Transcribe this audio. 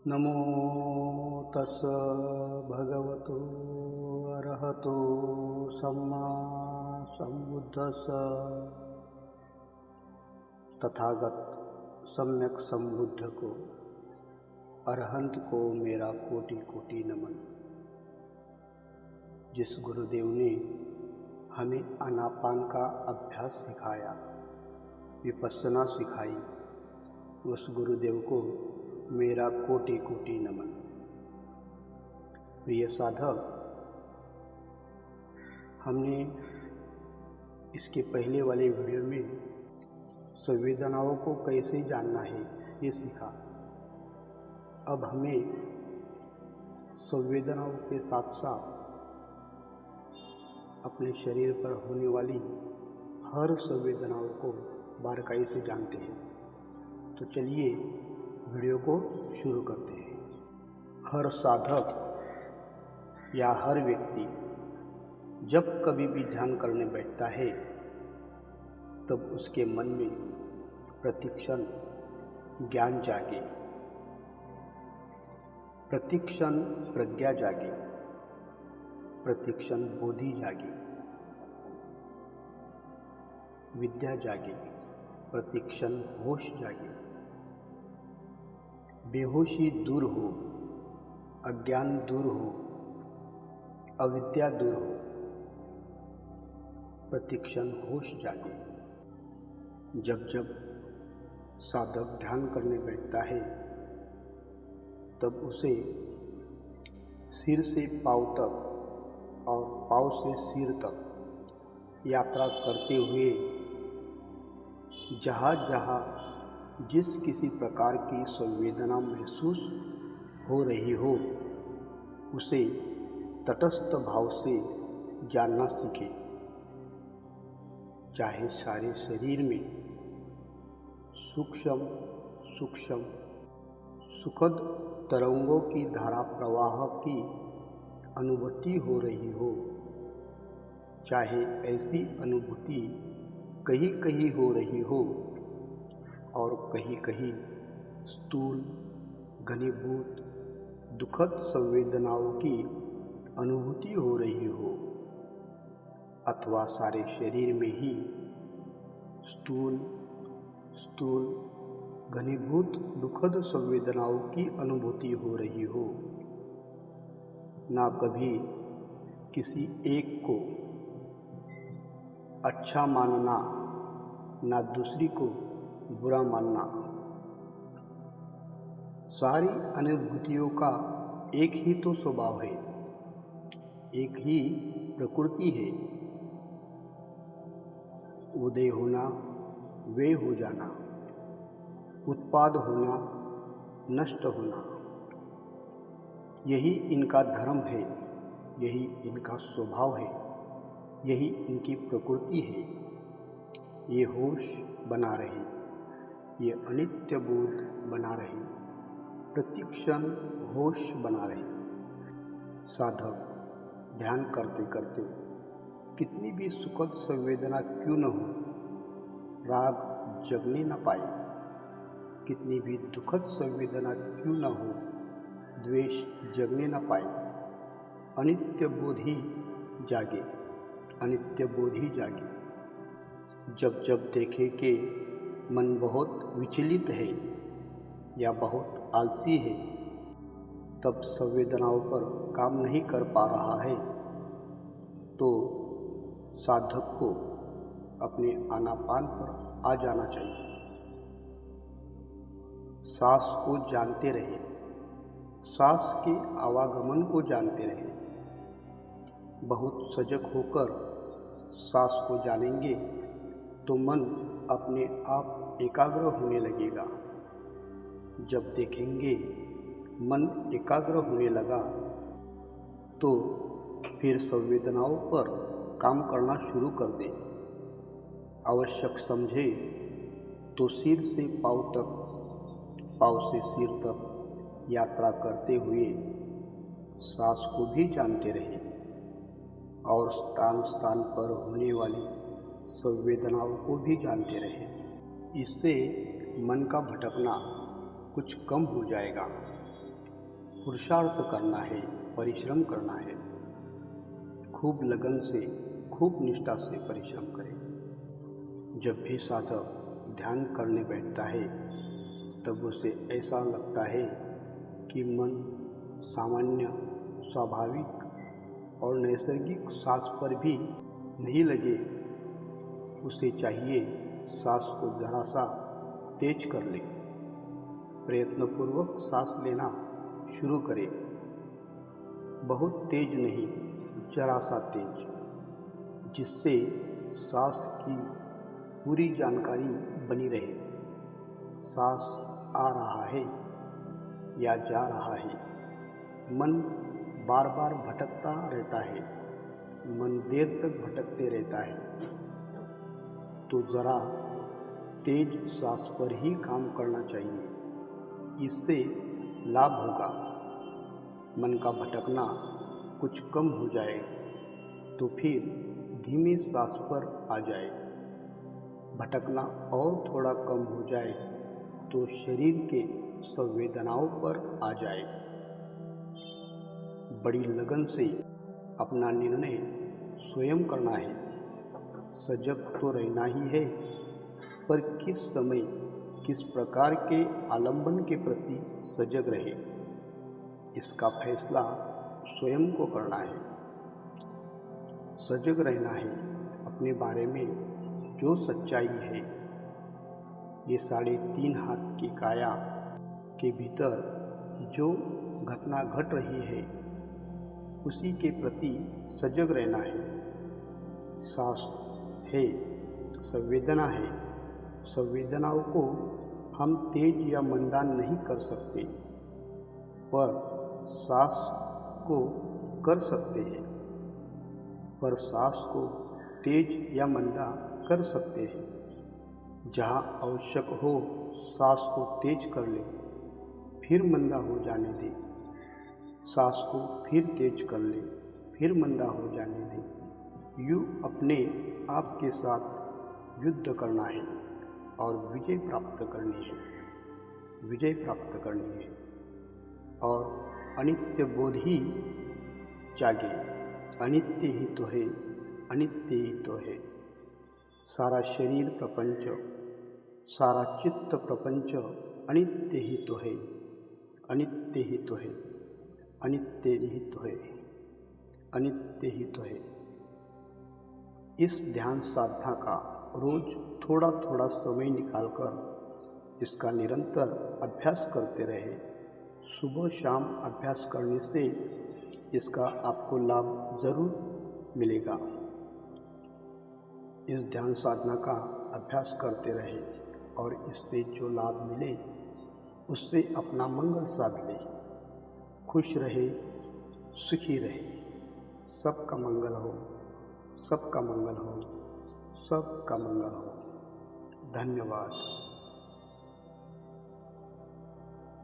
नमो तस् भगवतो अरहतो सम्मा सम्बुद्धस्स। तथागत सम्यक संबुद्ध को, अरहंत को मेरा कोटि कोटि नमन। जिस गुरुदेव ने हमें आनापान का अभ्यास सिखाया, विपस्सना सिखाई, उस गुरुदेव को मेरा कोटि कोटि नमन। प्रिय साधक, हमने इसके पहले वाले वीडियो में संवेदनाओं को कैसे जानना है ये सीखा। अब हमें संवेदनाओं के साथ साथ अपने शरीर पर होने वाली हर संवेदनाओं को बारीकाई से जानते हैं। तो चलिए वीडियो को शुरू करते हैं। हर साधक या हर व्यक्ति जब कभी भी ध्यान करने बैठता है तब उसके मन में प्रतिक्षण ज्ञान जागे, प्रतिक्षण प्रज्ञा जागे, प्रतिक्षण बोधि जागे, विद्या जागे, प्रतिक्षण होश जागे, बेहोशी दूर हो, अज्ञान दूर हो, अविद्या दूर हो, प्रतिक्षण होश जागे। जब जब साधक ध्यान करने बैठता है तब उसे सिर से पांव तक और पांव से सिर तक यात्रा करते हुए जहाँ जहाँ जिस किसी प्रकार की संवेदना महसूस हो रही हो उसे तटस्थ भाव से जानना सीखे। चाहे सारे शरीर में सूक्ष्म सूक्ष्म सुखद तरंगों की धारा प्रवाह की अनुभूति हो रही हो, चाहे ऐसी अनुभूति कहीं कहीं हो रही हो और कहीं कहीं स्थूल घनीभूत दुखद संवेदनाओं की अनुभूति हो रही हो, अथवा सारे शरीर में ही स्थूल स्थूल घनीभूत दुखद संवेदनाओं की अनुभूति हो रही हो, ना कभी किसी एक को अच्छा मानना, ना दूसरी को बुरा मानना। सारी अनुभूतियों का एक ही तो स्वभाव है, एक ही प्रकृति है, उदय होना, व्यय हो जाना, उत्पाद होना, नष्ट होना। यही इनका धर्म है, यही इनका स्वभाव है, यही इनकी प्रकृति है। ये होश बना रहे, ये अनित्य बोध बना रहे, प्रतिक्षण होश बना रहे। साधक ध्यान करते करते कितनी भी सुखद संवेदना क्यों न हो, राग जगने न पाए, कितनी भी दुखद संवेदना क्यों न हो, द्वेष जगने न पाए, अनित्य बोध ही जागे, अनित्य बोध ही जागे। जब जब देखे कि मन बहुत विचलित है या बहुत आलसी है, तब संवेदनाओं पर काम नहीं कर पा रहा है, तो साधक को अपने आनापान पर आ जाना चाहिए। सांस को जानते रहे, सांस के आवागमन को जानते रहे। बहुत सजग होकर सांस को जानेंगे तो मन अपने आप एकाग्र होने लगेगा। जब देखेंगे मन एकाग्र होने लगा तो फिर संवेदनाओं पर काम करना शुरू कर दे। आवश्यक समझे तो सिर से पांव तक, पांव से सिर तक यात्रा करते हुए सांस को भी जानते रहे और स्थान स्थान पर होने वाली संवेदनाओं को भी जानते रहे। इससे मन का भटकना कुछ कम हो जाएगा पुरुषार्थ करना है, परिश्रम करना है। खूब लगन से, खूब निष्ठा से परिश्रम करें। जब भी साधक ध्यान करने बैठता है तब उसे ऐसा लगता है कि मन सामान्य, स्वाभाविक और नैसर्गिक सांस पर भी नहीं लगे। उसे चाहिए सांस को जरा सा तेज कर ले। प्रयत्नपूर्वक सांस लेना शुरू करें। बहुत तेज नहीं, जरा सा तेज, जिससे सांस की पूरी जानकारी बनी रहे। सांस आ रहा है या जा रहा है। मन बार बार भटकता रहता है। मन देर तक भटकते रहता है। तो जरा तेज सांस पर ही काम करना चाहिए। इससे लाभ होगा। मन का भटकना कुछ कम हो जाए तो फिर धीमी सांस पर आ जाए। भटकना और थोड़ा कम हो जाए तो शरीर के संवेदनाओं पर आ जाए। बड़ी लगन से अपना निर्णय स्वयं करना है। सजग तो रहना ही है, पर किस समय, किस प्रकार के आलंबन के प्रति सजग रहे, इसका फैसला स्वयं को करना है। सजग रहना है अपने बारे में जो सच्चाई है। ये 3.5 हाथ की काया के भीतर जो घटना घट रही है उसी के प्रति सजग रहना है। सांस है, संवेदना है। संवेदनाओं को हम तेज या मंदान नहीं कर सकते, पर सांस को कर सकते हैं। पर सांस को तेज या मंदा कर सकते हैं। जहाँ आवश्यक हो सांस को तेज कर ले, फिर मंदा हो जाने दे। सांस को फिर तेज कर ले, फिर मंदा हो जाने दे। यूँ अपने आप के साथ युद्ध करना है और विजय प्राप्त करनी है। विजय प्राप्त करनी है और अनित्य बोध ही जागे। अनित्य ही तो है, अनित्य ही तो है। सारा शरीर प्रपंच, सारा चित्त प्रपंच अनित्य ही तो है, अनित्य ही तो है, अनित्य ही तो है, अनित्य ही तो है। इस ध्यान साधना का रोज थोड़ा थोड़ा समय निकालकर इसका निरंतर अभ्यास करते रहे। सुबह शाम अभ्यास करने से इसका आपको लाभ जरूर मिलेगा। इस ध्यान साधना का अभ्यास करते रहे और इससे जो लाभ मिले उससे अपना मंगल साध ले। खुश रहे, सुखी रहे। सबका मंगल हो, सबका मंगल हो, सबका मंगल हो। धन्यवाद।